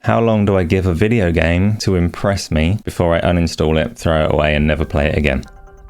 How long do I give a video game to impress me before I uninstall it, throw it away, and never play it again?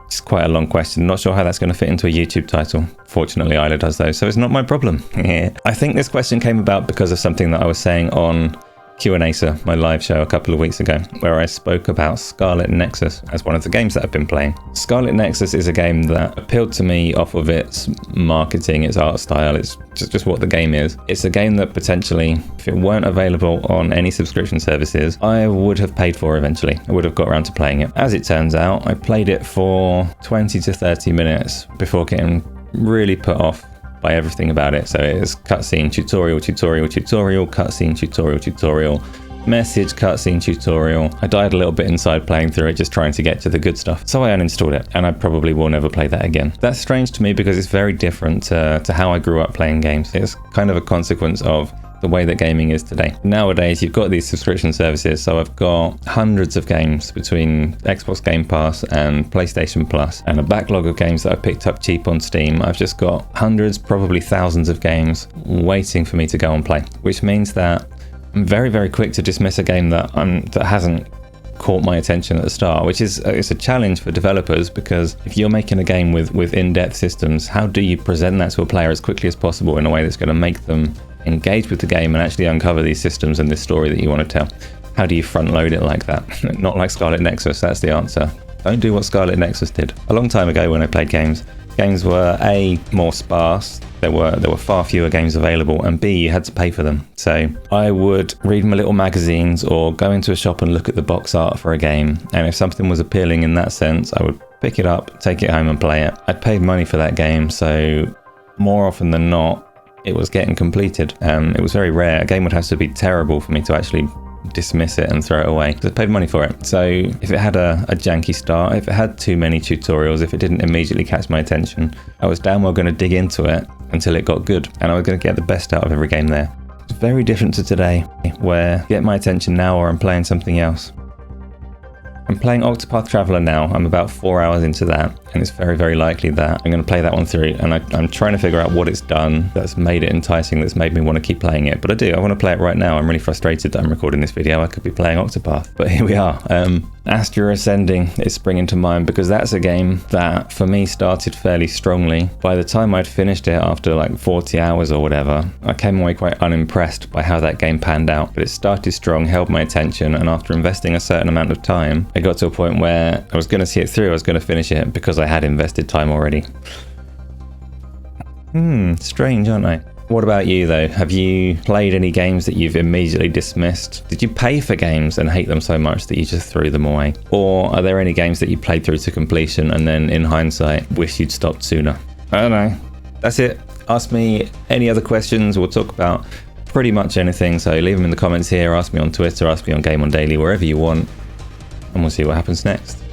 It's quite a long question. Not sure how that's going to fit into a YouTube title. Fortunately, Isla does though, so it's not my problem. I think this question came about because of something that I was saying on Q&A, my live show a couple of weeks ago, where I spoke about Scarlet Nexus as one of the games that I've been playing. Scarlet Nexus is a game that appealed to me off of its marketing, its art style, it's just what the game is. It's a game that potentially, if it weren't available on any subscription services, I would have paid for eventually. I would have got around to playing it. As it turns out, I played it for 20 to 30 minutes before getting really put off by everything about it. So it's cutscene, tutorial, cutscene, tutorial, message, cutscene, tutorial. I died a little bit inside playing through it, just trying to get to the good stuff. So I uninstalled it, and I probably will never play that again. That's strange to me because it's very different to how I grew up playing games. It's kind of a consequence of the way that gaming is today. Nowadays, you've got these subscription services, so I've got hundreds of games between Xbox Game Pass and PlayStation Plus, and a backlog of games that I picked up cheap on Steam. I've just got hundreds, probably thousands of games waiting for me to go and play, which means that I'm very, very quick to dismiss a game that hasn't caught my attention at the start, which is it's a challenge for developers, because if you're making a game with in-depth systems, how do you present that to a player as quickly as possible in a way that's going to make them engage with the game and actually uncover these systems and this story that you want to tell? How do you front load it like that? Not like Scarlet Nexus, that's the answer. Don't do what Scarlet Nexus did. A long time ago when I played games were A, more sparse, there were far fewer games available, and B, you had to pay for them. So I would read my little magazines or go into a shop and look at the box art for a game, and if something was appealing in that sense, I would pick it up, take it home and play it. I'd paid money for that game, so more often than not, it was getting completed. It was very rare. A game would have to be terrible for me to actually dismiss it and throw it away. I paid money for it. So if it had a janky start, if it had too many tutorials, if it didn't immediately catch my attention, I was damn well going to dig into it until it got good, and I was going to get the best out of every game there. It's very different to today, where get my attention now or I'm playing something else. I'm playing Octopath Traveler now. I'm about 4 hours into that, and it's very, very likely that I'm going to play that one through, and I'm trying to figure out what it's done that's made it enticing, that's made me want to keep playing it. But I want to play it right now. I'm really frustrated that I'm recording this video. I could be playing Octopath, but here we are. Astra Ascending is springing to mind because that's a game that for me started fairly strongly. By the time I'd finished it after like 40 hours or whatever, I came away quite unimpressed by how that game panned out. But it started strong, held my attention, and after investing a certain amount of time, it got to a point where I was going to see it through, I was going to finish it because I had invested time already. Strange, aren't I? What about you though? Have you played any games that you've immediately dismissed? Did you pay for games and hate them so much that you just threw them away? Or are there any games that you played through to completion and then in hindsight wish you'd stopped sooner? I don't know. That's it. Ask me any other questions. We'll talk about pretty much anything. So leave them in the comments here. Ask me on Twitter. Ask me on Game On Daily, wherever you want. And we'll see what happens next.